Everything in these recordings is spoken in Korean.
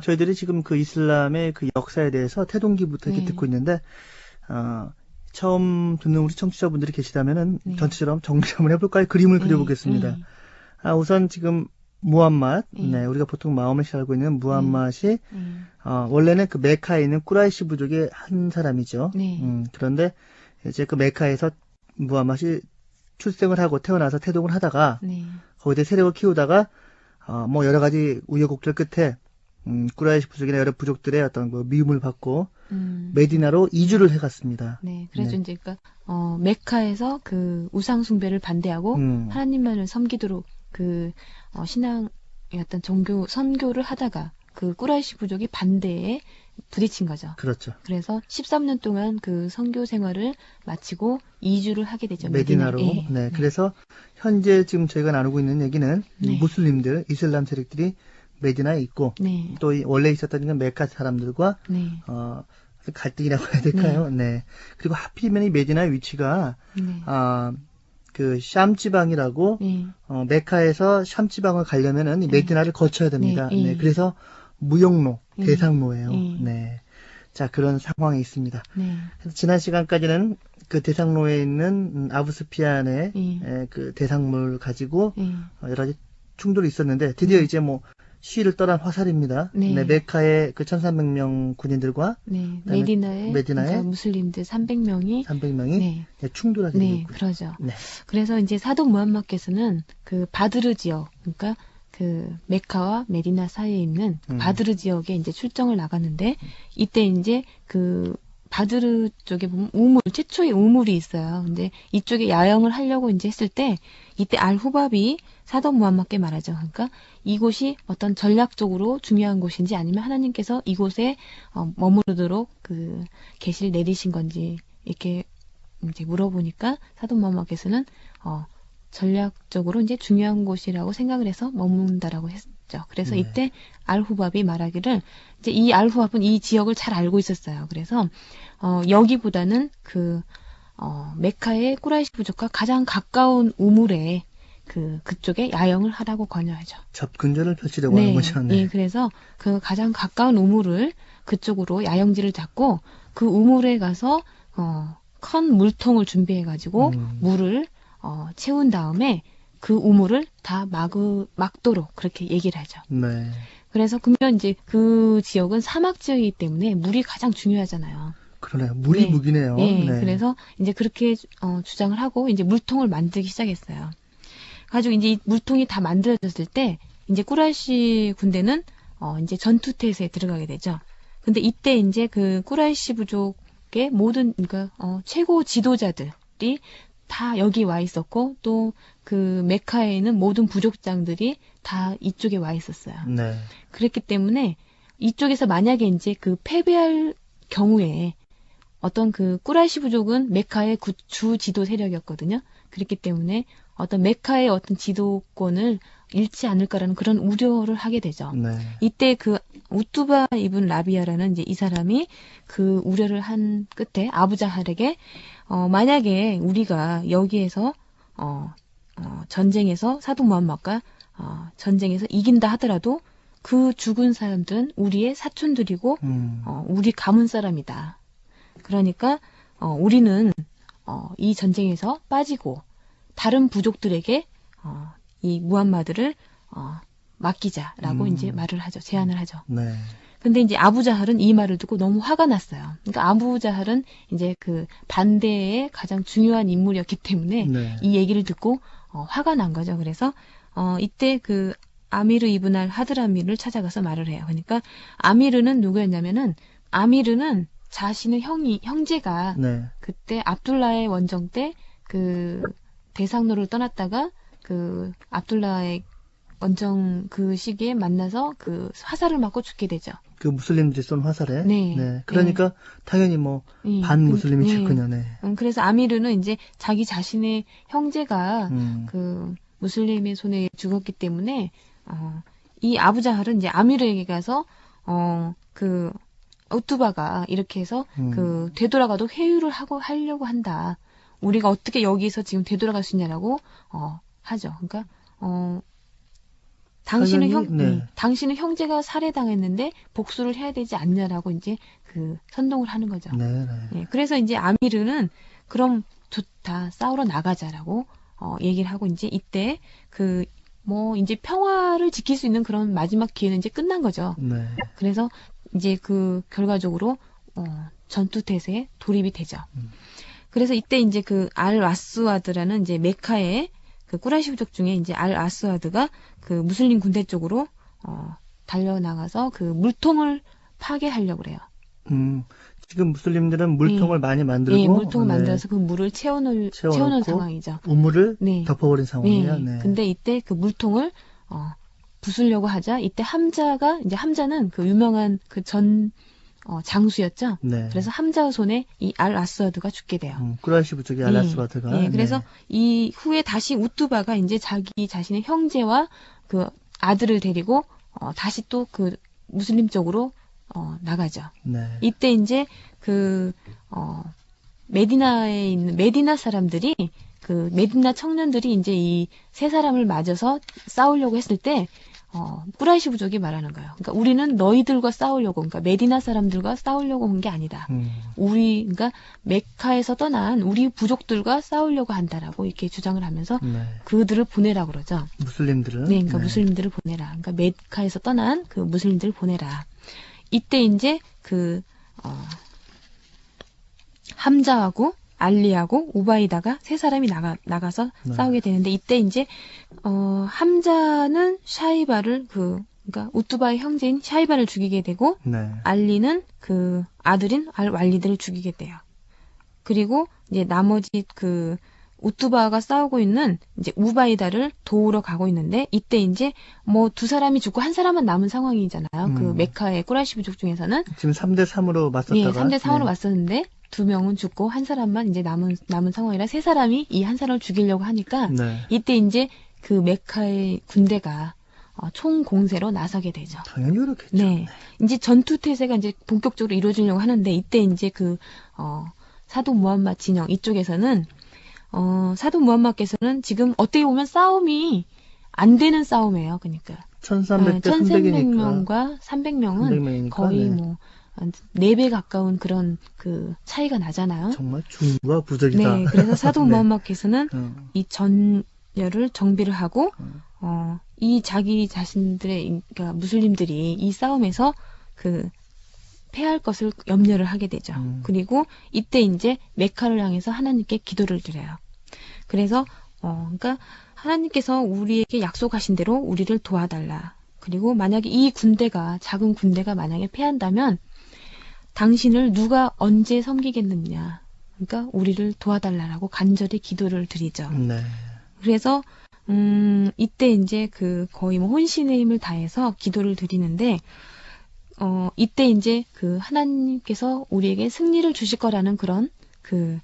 저희들이 지금 그 이슬람의 그 역사에 대해서 태동기부터 이렇게 네. 듣고 있는데, 처음 듣는 우리 청취자분들이 계시다면은 네. 전체처럼 정리 한번 해볼까요? 그림을 네. 그려보겠습니다. 우선 지금 무함맛, 네. 우리가 보통 마호멧이 알고 있는 네. 무함맛이, 네. 원래는 그 메카에 있는 꾸라이시 부족의 한 사람이죠. 네. 그런데 이제 그 메카에서 무함맛이 출생을 하고 태어나서 태동을 하다가 네. 거기에 세력을 키우다가 뭐 여러 가지 우여곡절 끝에 꾸라이시 부족이나 여러 부족들의 어떤 그 미움을 받고 메디나로 이주를 해갔습니다. 네. 그래서 네. 이제 메카에서 그 우상 숭배를 반대하고 하나님만을 섬기도록 그 신앙의 어떤 종교 선교를 하다가 그 꾸라이시 부족이 반대에 부딪힌 거죠. 그렇죠. 그래서 13년 동안 그 선교 생활을 마치고 이주를 하게 되죠. 메디나로. 메디나에. 네. 그래서 현재 지금 저희가 나누고 있는 얘기는 네. 무슬림들, 이슬람 세력들이 메디나에 있고 네. 또 원래 있었던 건 메카 사람들과 네. 갈등이라고 해야 될까요? 네. 그리고 하필이면 이 메디나의 위치가 네. 그 샴 지방이라고 네. 메카에서 샴 지방을 가려면은 이 메디나를 거쳐야 됩니다. 네. 네. 그래서 무역로, 네. 대상로예요. 네. 네. 자, 그런 상황이 있습니다. 네. 그래서 지난 시간까지는 그 대상로에 있는 아부스피안의 그 대상물을 가지고 여러 가지 충돌이 있었는데 드디어 이제 뭐 시위를 떠난 화살입니다. 네. 메카의 그 1300명 군인들과 네. 그다음에 메디나의 그러니까 무슬림들 300명이 300명이 네. 충돌하게 네, 되고 그러죠. 네. 그래서 이제 사도 무함mad께서는 그 바드르 지역, 그러니까 그 메카와 메디나 사이에 있는 바드르 지역에 이제 출정을 나갔는데 이때 이제 그 바드르 쪽에 보면 최초의 우물이 있어요. 근데 이쪽에 야영을 하려고 이제 했을 때 이때 알후밥이 사도 무함mad께 말하죠. 그러니까 이곳이 어떤 전략적으로 중요한 곳인지 아니면 하나님께서 이곳에 머무르도록 그 계시를 내리신 건지 이렇게 이제 물어보니까 사도 무함mad께서는 전략적으로 이제 중요한 곳이라고 생각을 해서 머문다라고 했죠. 그래서 네. 이때 알후밥이 말하기를 이제 이 알후밥은 이 지역을 잘 알고 있었어요. 그래서 여기보다는 그 메카의 꾸라이시 부족과 가장 가까운 우물에 그쪽에 야영을 하라고 권유하죠. 접근전을 펼치려고 하는 거죠. 네. 예, 그래서 그 가장 가까운 우물을 그쪽으로 야영지를 잡고 그 우물에 가서 큰 물통을 준비해가지고 물을 채운 다음에 그 우물을 다 막도록 그렇게 얘기를 하죠. 네. 그래서 그러면 이제 그 지역은 사막 지역이기 때문에 물이 가장 중요하잖아요. 그러네요. 물이 무기네요. 네. 네. 그래서 이제 그렇게 주장을 하고 이제 물통을 만들기 시작했어요. 가지고 이제 이 물통이 다 만들어졌을 때 이제 꾸라이시 군대는 이제 전투태세에 들어가게 되죠. 근데 이때 이제 그 꾸라이시 부족의 모든 그러니까 최고 지도자들이 다 여기 와 있었고 또 그 메카에 있는 모든 부족장들이 다 이쪽에 와 있었어요. 네. 그랬기 때문에 이쪽에서 만약에 이제 그 패배할 경우에 어떤 그 꾸라이시 부족은 메카의 주 지도 세력이었거든요. 그렇기 때문에 어떤 메카의 어떤 지도권을 잃지 않을까라는 그런 우려를 하게 되죠. 네. 이때 그 우투바 이븐 라비아라는 이제 이 사람이 그 우려를 한 끝에 아부자할에게 만약에 우리가 여기에서 전쟁에서 사도 무함mad과 전쟁에서 이긴다 하더라도 그 죽은 사람들은 우리의 사촌들이고 우리 가문 사람이다. 그러니까 우리는 이 전쟁에서 빠지고 다른 부족들에게 이 무함마드를 맡기자라고 이제 말을 하죠. 제안을 하죠. 네. 근데 이제 아부자할은 이 말을 듣고 너무 화가 났어요. 그러니까 아부자할은 이제 그 반대의 가장 중요한 인물이었기 때문에 네. 이 얘기를 듣고 화가 난 거죠. 그래서 이때 그 아미르 이브н 알 하드라미를 찾아가서 말을 해요. 그러니까 아미르는 누구였냐면은 아미르는 자신의 형제가 네. 그때 압둘라의 원정 때 그 대상로를 떠났다가 그 압둘라의 원정 그 시기에 만나서 그 화살을 맞고 죽게 되죠. 그 무슬림들이 쏜 화살에. 네. 그러니까 당연히 뭐 반무슬림이셨군요. 네. 그래서 아미르는 이제 자기 자신의 형제가 그 무슬림의 손에 죽었기 때문에 이 아부자할은 이제 아미르에게 가서 그 우투바가 이렇게 해서 그 되돌아가도 회유를 하려고 한다. 우리가 어떻게 여기서 지금 되돌아갈 수 있냐라고 하죠. 그러니까 당신은 형제가 살해당했는데 복수를 해야 되지 않냐라고 이제 그 선동을 하는 거죠. 네, 그래서 이제 아미르는 그럼 좋다, 싸우러 나가자라고 얘기를 하고 이제 이때 이제 평화를 지킬 수 있는 그런 마지막 기회는 이제 끝난 거죠. 네. 그래서 이제 그 결과적으로 전투 태세에 돌입이 되죠. 그래서 이때 이제 그 알-아스와드라는 이제 메카의 그 꾸라이시 부족 중에 이제 알-아스와드가 그 무슬림 군대 쪽으로 달려나가서 그 물통을 파괴하려고 그래요. 지금 무슬림들은 물통을 많이 만들고 물통을 만들어서 그 물을 채워놓을 상황이죠. 우물을 덮어버린 상황이에요. 네. 근데 이때 그 물통을 부수려고 하자 이때 함자는 그 유명한 그 전 장수였죠. 네. 그래서 함자 손에 이 알-아스와드가 죽게 돼요. 꾸라이시 부족의 알-아스와드가. 네. 그래서 이 후에 다시 우뚜바가 이제 자기 자신의 형제와 그 아들을 데리고 다시 또 그 무슬림 쪽으로 나가죠. 네. 이때 이제 메디나에 있는 메디나 사람들이 그 메디나 청년들이 이제 이 세 사람을 맞아서 싸우려고 했을 때 꾸라이시 부족이 말하는 거예요. 그러니까 우리는 너희들과 싸우려고, 그러니까 메디나 사람들과 싸우려고 온 게 아니다. 그러니까 메카에서 떠난 우리 부족들과 싸우려고 한다라고 이렇게 주장을 하면서 그들을 보내라 그러죠. 무슬림들은? 네, 그러니까 무슬림들을 보내라. 그러니까 메카에서 떠난 그 무슬림들을 보내라. 이때 이제 함자하고 알리하고 우바이다가 세 사람이 나가서 싸우게 되는데 이때 이제 함자는 샤이바를 그러니까 우뚜바의 형제인 샤이바를 죽이게 되고 알리는 그 아들인 알왈리드를 죽이게 돼요. 그리고 이제 나머지 그 우뚜바가 싸우고 있는 이제 우바이다를 도우러 가고 있는데 이때 이제 두 사람이 죽고 한 사람만 남은 상황이잖아요. 그 메카의 꾸라이시 부족 중에서는 지금 3대3으로 맞섰다가 3대3으로 맞섰는데 2명은 죽고 한 사람만 이제 남은 상황이라 세 사람이 이 한 사람을 죽이려고 하니까 이때 이제 그 메카의 군대가 총 공세로 나서게 되죠. 당연히 그렇겠죠. 네. 이제 전투 태세가 이제 본격적으로 이루어지려고 하는데 이때 이제 그 사도 무함마드 진영 이쪽에서는 사도 무함마드께서는 지금 어떻게 보면 싸움이 안 되는 싸움이에요. 그러니까 1300대 1300명과 300명은 거의 4배 가까운 그런 그 차이가 나잖아요. 정말 중과 부적이다. 네, 그래서 사도 무함마드께서는 이 전열을 정비를 하고 이 자기 자신들의 그러니까 무슬림들이 이 싸움에서 그 패할 것을 염려를 하게 되죠. 그리고 이때 이제 메카를 향해서 하나님께 기도를 드려요. 그래서 그러니까 하나님께서 우리에게 약속하신 대로 우리를 도와달라. 그리고 만약에 이 작은 군대가 만약에 패한다면 당신을 누가 언제 섬기겠느냐. 그러니까 우리를 도와달라라고 간절히 기도를 드리죠. 네. 그래서 이때 이제 그 거의 혼신의 힘을 다해서 기도를 드리는데 이때 이제 그 하나님께서 우리에게 승리를 주실 거라는 그런 그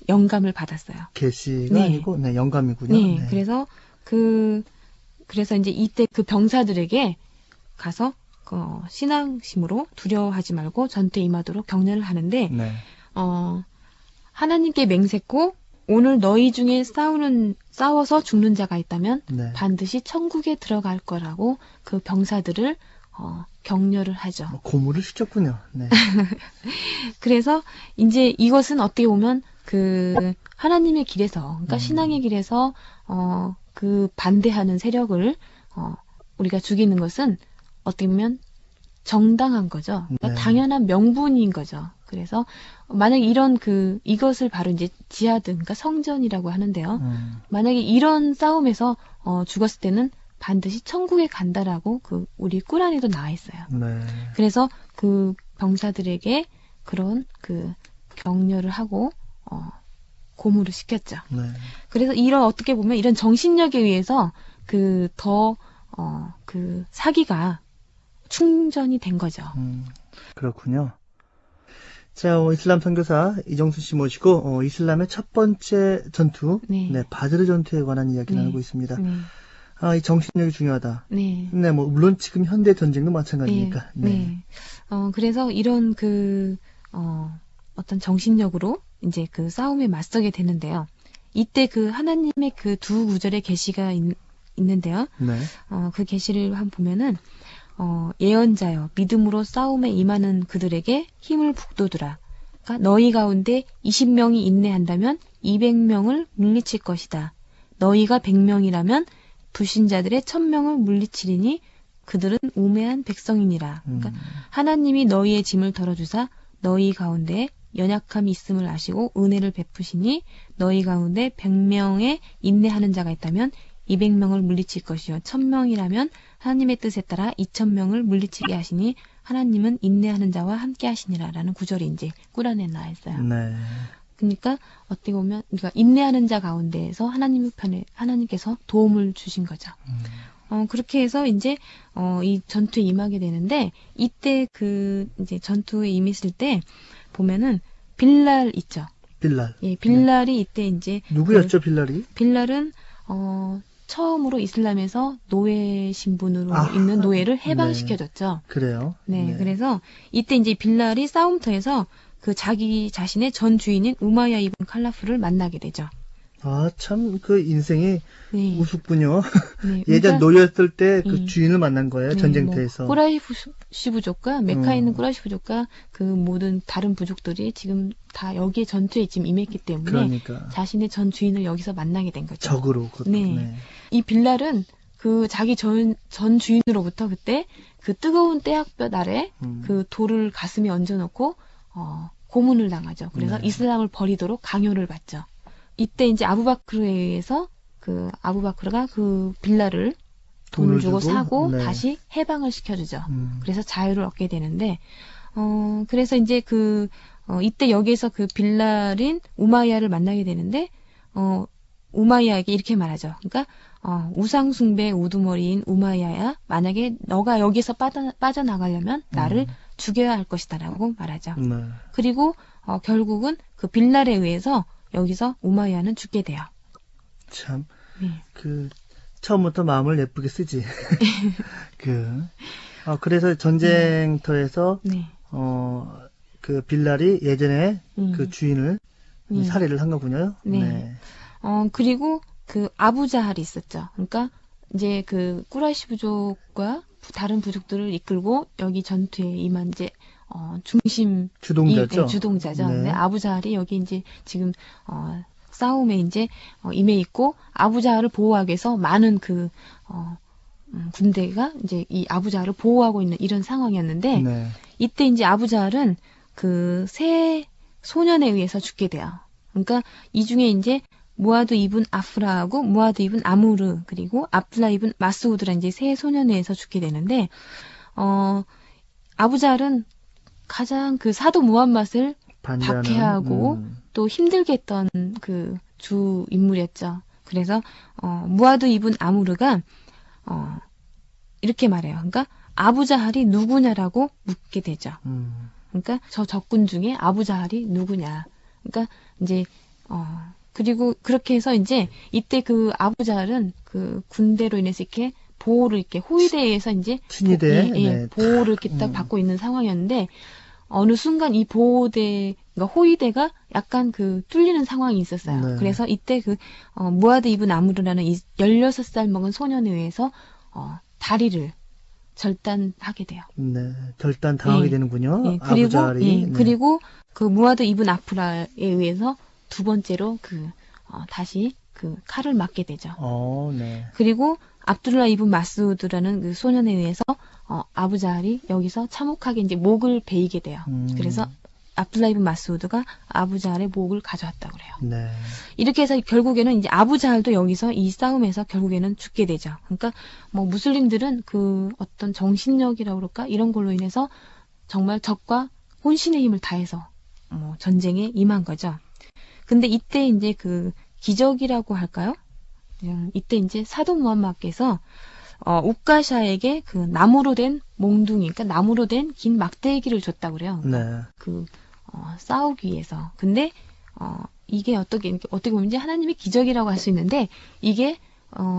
영감을 받았어요. 계시가 아니고 영감이군요. 네. 그래서 이제 이때 그 병사들에게 가서 신앙심으로 두려워하지 말고 전투에 임하도록 격려를 하는데 하나님께 맹세코 오늘 너희 중에 싸워서 죽는 자가 있다면 반드시 천국에 들어갈 거라고 그 병사들을 격려를 하죠. 고무를 시켰군요. 네. 그래서 이제 이것은 어떻게 보면 그 하나님의 길에서, 그러니까 신앙의 길에서 그 반대하는 세력을 우리가 죽이는 것은 어떻게 보면 정당한 거죠. 그러니까 당연한 명분인 거죠. 그래서 만약에 이것을 바로 이제 지하드, 그러니까 성전이라고 하는데요. 만약에 이런 싸움에서 죽었을 때는 반드시 천국에 간다라고 우리 꾸란에도 나와 있어요. 그래서 그 병사들에게 그런 그 격려를 하고 고무를 시켰죠. 그래서 어떻게 보면 이런 정신력에 의해서 그 사기가 충전이 된 거죠. 그렇군요. 자, 이슬람 선교사 이정수 씨 모시고 이슬람의 첫 번째 전투, 바드르 전투에 관한 이야기를 나누고 있습니다. 이 정신력이 중요하다. 물론 지금 현대 전쟁도 마찬가지니까. 그래서 이런 어떤 정신력으로 이제 그 싸움에 맞서게 되는데요. 이때 그 하나님의 그 두 구절의 계시가 있는데요. 네. 그 계시를 한번 보면은 예언자여 믿음으로 싸움에 임하는 그들에게 힘을 북돋우라. 그러니까 너희 가운데 20명이 인내한다면 200명을 물리칠 것이다. 너희가 100명이라면 불신자들의 1000명을 물리치리니 그들은 우매한 백성이니라. 그러니까 하나님이 너희의 짐을 덜어주사 너희 가운데 연약함이 있음을 아시고 은혜를 베푸시니 너희 가운데 100명의 인내하는 자가 있다면 200명을 물리칠 것이요 1000명이라면 하나님의 뜻에 따라 2000명을 물리치게 하시니 하나님은 인내하는 자와 함께 하시니라 라는 구절이 이제 꾸란에 나와 있어요. 네. 그러니까 어떻게 보면 그러니까 인내하는 자 가운데에서 하나님께서 도움을 주신 거죠. 그렇게 해서 이제 이 전투에 임하게 되는데 이때 그 이제 전투에 임했을 때 보면은 빌랄 있죠. 빌랄. 예, 빌랄이 이때 이제 누구였죠, 빌랄이? 빌랄은 처음으로 이슬람에서 노예 신분으로 있는 노예를 해방시켜줬죠. 네. 그래요. 네, 그래서 이때 이제 빌랄이 싸움터에서 그 자기 자신의 전 주인인 우마야 이븐 칼라프를 만나게 되죠. 아, 참, 그 인생이 네. 우습군요. 네, 예전 노예였을 때 그 주인을 만난 거예요, 전쟁터에서. 꾸라이시 부족과 메카에 있는 꾸라이시 부족과 그 모든 다른 부족들이 지금 다 여기에 전투에 지금 임했기 때문에 그러니까. 자신의 전 주인을 여기서 만나게 된 거죠. 적으로. 네. 이 빌랄은 그 자기 전 주인으로부터 그때 그 뜨거운 떼약볕 아래 그 돌을 가슴에 얹어놓고 고문을 당하죠. 그래서 이슬람을 버리도록 강요를 받죠. 이때 이제 아부바크르에 의해서 그 아부바크르가 그 빌라를 돈을 주고 사고 다시 해방을 시켜주죠. 그래서 자유를 얻게 되는데, 그래서 이제 이때 여기에서 그 빌랄인 우마이야를 만나게 되는데, 우마이야에게 이렇게 말하죠. 그러니까, 우상숭배 우두머리인 우마이야야, 만약에 너가 여기서 빠져나가려면 나를 죽여야 할 것이다라고 말하죠. 그리고, 결국은 그 빌랄에 의해서 여기서 우마이야는 죽게 돼요. 참, 처음부터 마음을 예쁘게 쓰지. 그래서 전쟁터에서, 그 빌랄이 예전에 그 주인을 살해를 한 거군요. 네. 그리고 그 아부자할이 있었죠. 그러니까 이제 그 꾸라이시 부족과 다른 부족들을 이끌고 여기 전투에 임한 이제 중심 주동자죠. 주동자죠. 네. 아부자할이 여기 이제 지금 싸움에 이제 임해 있고 아부자할을 보호하기 위해서 많은 그 군대가 이제 이 아부자할을 보호하고 있는 이런 상황이었는데 이때 이제 아부자할은 그 세 소년에 의해서 죽게 돼요. 그러니까 이 중에 이제 무아드 이븐 아프라하고 무아드 이븐 아무르 그리고 압둘라 이븐 마스우드라 이제 세 소년에 의해서 죽게 되는데 아부자할은 가장 그 사도 무함맛을 박해하고 또 힘들게 했던 그 주 인물이었죠. 그래서 무아드 이븐 아무르가 이렇게 말해요. 그러니까 아부자할이 누구냐라고 묻게 되죠. 그러니까 저 적군 중에 아부자할이 누구냐. 그러니까 이제 그리고 그렇게 해서 이제 이때 그 아부자할은 그 군대로 인해서 이렇게 보호를 이렇게 호위대에서 이제 친위대 보호를 이렇게 딱 받고 있는 상황이었는데 어느 순간 이 그러니까 호위대가 약간 그 뚫리는 상황이 있었어요. 그래서 이때 그 무아드 이븐 아무르라는 16살 먹은 소년에 의해서 다리를 절단하게 돼요. 네, 절단 당하게 되는군요. 그리고 그 무아드 이븐 아프라에 의해서 두 번째로 다시 그 칼을 맞게 되죠. 그리고 압둘라 이븐 마스우드라는 그 소년에 의해서 아부자할이 여기서 참혹하게 이제 목을 베이게 돼요. 그래서 압둘라 이븐 마스우드가 아부자할의 목을 가져왔다고 그래요. 이렇게 해서 결국에는 이제 아부자할도 여기서 이 싸움에서 결국에는 죽게 되죠. 그러니까 뭐 무슬림들은 그 어떤 정신력이라고 그럴까 이런 걸로 인해서 정말 적과 혼신의 힘을 다해서 전쟁에 임한 거죠. 근데 이때 이제 그 기적이라고 할까요? 이때 이제 사도 무함마께서 우까샤에게 그 나무로 된 몽둥이, 그러니까 나무로 된 긴 막대기를 줬다고 그래요. 싸우기 위해서. 근데 이게 어떻게 보면 이제 하나님의 기적이라고 할 수 있는데 이게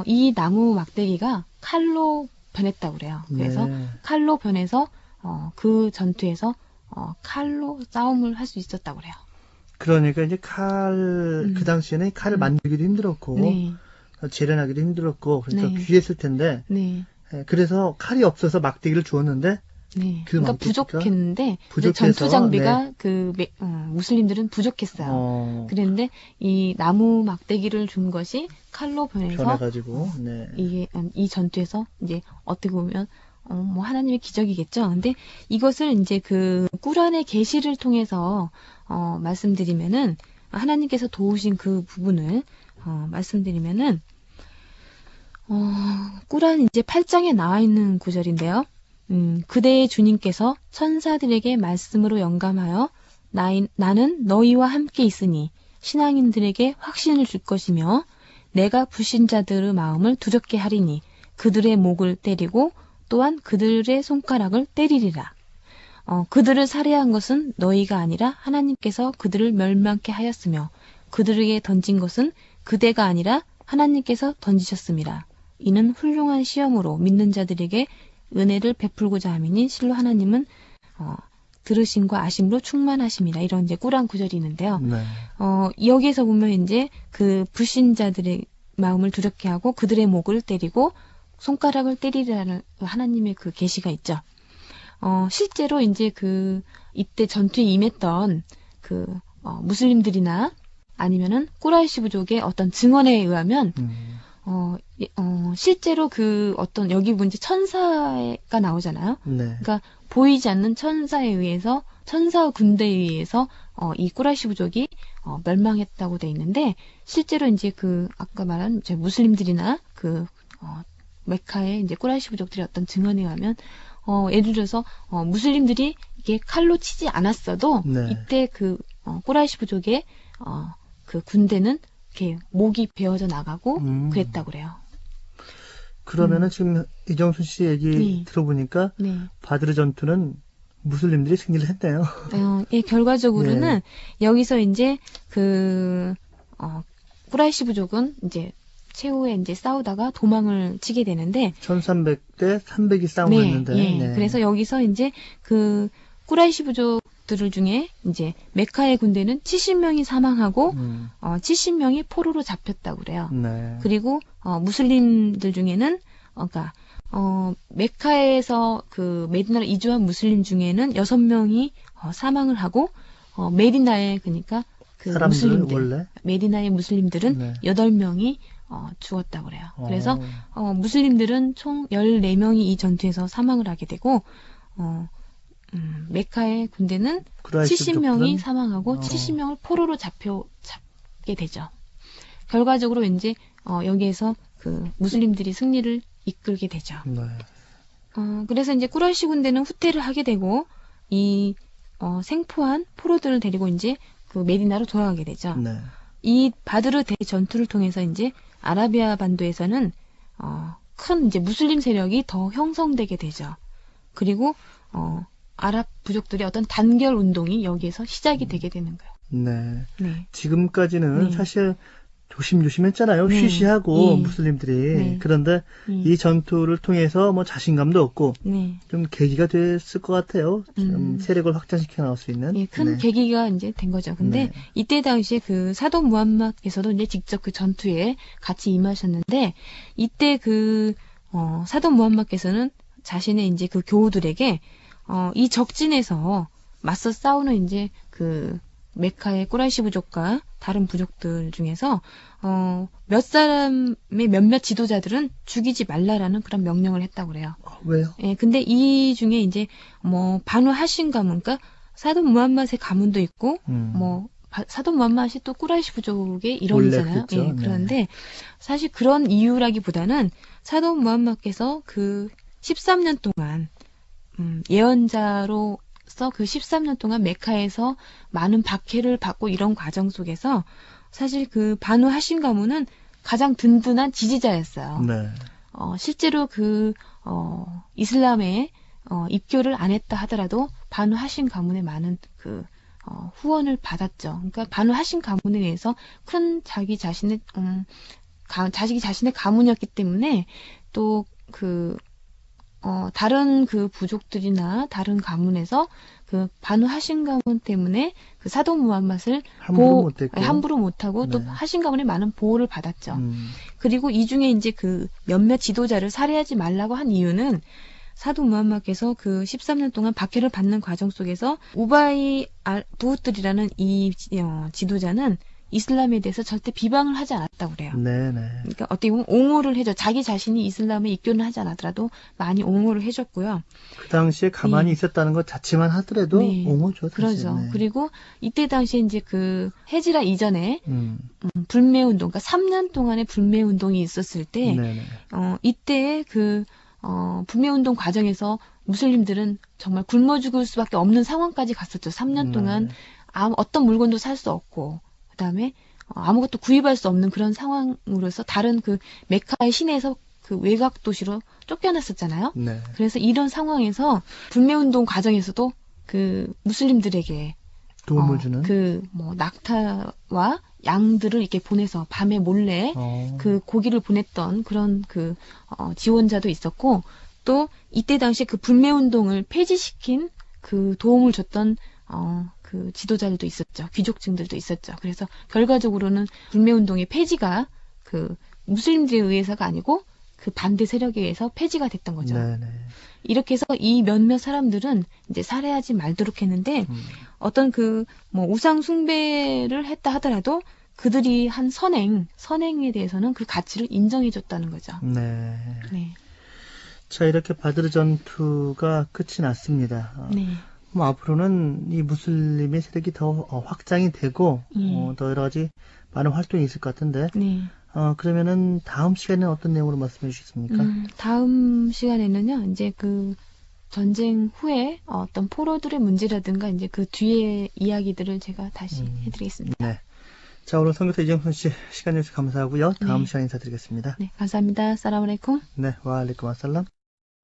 이 나무 막대기가 칼로 변했다고 그래요. 그래서 칼로 변해서 그 전투에서 칼로 싸움을 할 수 있었다고 그래요. 그러니까 이제 그 당시에는 칼을 만들기도 힘들었고 재련하기도 힘들었고 그러니까 네. 귀했을 텐데 네. 그래서 칼이 없어서 막대기를 주었는데 네. 그 그러니까 막대기가 부족했는데 부족해서, 전투 장비가 네. 무슬림들은 부족했어요. 그런데 이 나무 막대기를 준 것이 칼로 변해가지고 네. 이게 이 전투에서 이제 어떻게 보면 뭐 하나님의 기적이겠죠. 근데 이것을 이제 그 꾸란의 계시를 통해서 말씀드리면은 하나님께서 도우신 그 부분을 말씀드리면은 꾸란 이제 8장에 나와 있는 구절인데요. 그대의 주님께서 천사들에게 말씀으로 영감하여 나는 너희와 함께 있으니 신앙인들에게 확신을 줄 것이며 내가 불신자들의 마음을 두렵게 하리니 그들의 목을 때리고 또한 그들의 손가락을 때리리라. 그들을 살해한 것은 너희가 아니라 하나님께서 그들을 멸망케 하였으며 그들에게 던진 것은 그대가 아니라 하나님께서 던지셨음이라. 이는 훌륭한 시험으로 믿는 자들에게 은혜를 베풀고자 함이니 실로 하나님은 들으심과 아심으로 충만하심이라. 이런 이제 꾸란 구절이 있는데요. 네. 여기에서 보면 이제 그 불신자들의 마음을 두렵게 하고 그들의 목을 때리고 손가락을 때리라는 하나님의 그 계시가 있죠. 실제로 이제 이때 전투에 임했던 무슬림들이나 아니면은 꾸라이시 부족의 어떤 증언에 의하면 실제로 여기 문제 천사가 나오잖아요. 네. 그러니까 보이지 않는 천사에 의해서 천사 군대에 의해서 이 꾸라이시 부족이 멸망했다고 돼 있는데 실제로 이제 아까 말한 무슬림들이나 메카의 이제 꾸라이시 부족들의 어떤 증언에 의하면 예를 들어서 무슬림들이 이게 칼로 치지 않았어도 네. 이때 꾸라이시 부족의 그 군대는 이렇게 목이 베어져 나가고 그랬다고 그래요. 그러면은 지금 이정순 씨 얘기 네. 들어보니까 네. 바드르 전투는 무슬림들이 승리를 했네요. 예, 결과적으로는 여기서 이제 꾸라이시 부족은 이제 최후에 이제 싸우다가 도망을 치게 되는데 1300대 300이 싸움을 했는데 네. 그래서 여기서 이제 꾸라이시 부족들 중에 이제 메카의 군대는 70명이 사망하고 70명이 포로로 잡혔다고 그래요. 네. 그리고 무슬림들 중에는 메카에서 메디나로 이주한 무슬림 중에는 6명이 사망을 하고 메디나에 그러니까 무슬림들 원래? 메디나의 무슬림들은 네. 8명이 죽었다고 그래요. 그래서 무슬림들은 총 14명이 이 전투에서 사망을 하게 되고 메카의 군대는 70명이 사망하고 70명을 포로로 잡게 되죠. 결과적으로 이제 여기에서 무슬림들이 승리를 이끌게 되죠. 네. 그래서 이제 꾸라이시 군대는 후퇴를 하게 되고 이 생포한 포로들을 데리고 이제 메디나로 돌아가게 되죠. 네. 이 바드르 대전투를 통해서 이제 아라비아 반도에서는 큰 이제 무슬림 세력이 더 형성되게 되죠. 그리고 아랍 부족들의 어떤 단결 운동이 여기에서 시작이 되게 되는 거예요. 네. 네. 지금까지는 네. 사실 조심조심했잖아요. 네. 쉬쉬하고 예. 무슬림들이. 네. 그런데 이 전투를 통해서 뭐 자신감도 얻고 네. 좀 계기가 됐을 것 같아요. 좀 세력을 확장시켜 나올 수 있는. 예, 큰 계기가 이제 된 거죠. 근데 이때 당시에 사도 무함mad께서도 이제 직접 전투에 같이 임하셨는데 이때 사도 무함mad께서는 자신의 이제 교우들에게 이 적진에서 맞서 싸우는 이제 메카의 꾸라이시 부족과 다른 부족들 중에서 몇몇 지도자들은 죽이지 말라라는 그런 명령을 했다고 그래요. 왜요? 예, 근데 이 중에 이제 바누 하신 가문, 그러니까 사도 무함mad의 가문도 있고 사도 무함mad이 또 꾸라이시 부족의 일원이잖아요. 예, 그런데 사실 그런 이유라기보다는 사도 무함mad께서 13년 동안 예언자로서 13년 동안 메카에서 많은 박해를 받고 이런 과정 속에서 사실 바누 하신 가문은 가장 든든한 지지자였어요. 네. 실제로 이슬람에 입교를 안 했다 하더라도 바누 하신 가문의 많은 후원을 받았죠. 그러니까 바누 하신 가문에 의해서 큰 자기 자신의 가문이었기 때문에 또 다른 그 부족들이나 다른 가문에서 그 바누 하심 가문 때문에 그 사도 무함맛을 함부로 못하고 또 하심 가문의 많은 보호를 받았죠. 그리고 이 중에 이제 그 몇몇 지도자를 살해하지 말라고 한 이유는 사도 무함마드께서 그 13년 동안 박해를 받는 과정 속에서 우바이 부흐들이라는 이 지도자는 이슬람에 대해서 절대 비방을 하지 않았다고 그래요. 네네. 그러니까 어떻게 보면 옹호를 해줘. 자기 자신이 이슬람에 입교는 하지 않았더라도 많이 옹호를 해줬고요. 그 당시에 가만히 있었다는 것 자체만 하더라도 옹호죠. 그러죠. 그리고 이때 당시에 이제 그 헤지라 이전에 불매운동, 그러니까 3년 동안의 불매운동이 있었을 때, 이때 그 불매운동 과정에서 무슬림들은 정말 굶어 죽을 수밖에 없는 상황까지 갔었죠. 3년 동안 어떤 물건도 살 수 없고. 그다음에 아무것도 구입할 수 없는 그런 상황으로서 다른 그 메카의 시내에서 그 외곽 도시로 쫓겨났었잖아요. 네. 그래서 이런 상황에서 불매운동 과정에서도 그 무슬림들에게 도움을 주는 그 뭐 낙타와 양들을 이렇게 보내서 밤에 몰래 그 고기를 보냈던 그런 그 지원자도 있었고 또 이때 당시 그 불매운동을 폐지시킨 그 도움을 줬던 그 지도자들도 있었죠. 귀족층들도 있었죠. 그래서 결과적으로는 불매운동의 폐지가 그 무슬림들에 의해서가 아니고 그 반대 세력에 의해서 폐지가 됐던 거죠. 네네. 이렇게 해서 이 몇몇 사람들은 이제 살해하지 말도록 했는데 어떤 그 뭐 우상 숭배를 했다 하더라도 그들이 한 선행에 대해서는 그 가치를 인정해줬다는 거죠. 네. 자, 이렇게 바드르 전투가 끝이 났습니다. 뭐 앞으로는 이 무슬림의 세력이 더 확장이 되고 더 여러 가지 많은 활동이 있을 것 같은데 그러면은 다음 시간에는 어떤 내용으로 말씀해 주시겠습니까? 다음 시간에는요 이제 그 전쟁 후에 어떤 포로들의 문제라든가 이제 그 뒤에 이야기들을 제가 다시 해드리겠습니다. 네. 자, 오늘 선교사 이정순 씨 시간 내주셔서 감사하고요. 다음 시간에 인사드리겠습니다. 네, 감사합니다. 사람 알레이쿰. 네, 와 알레이쿰 아살람.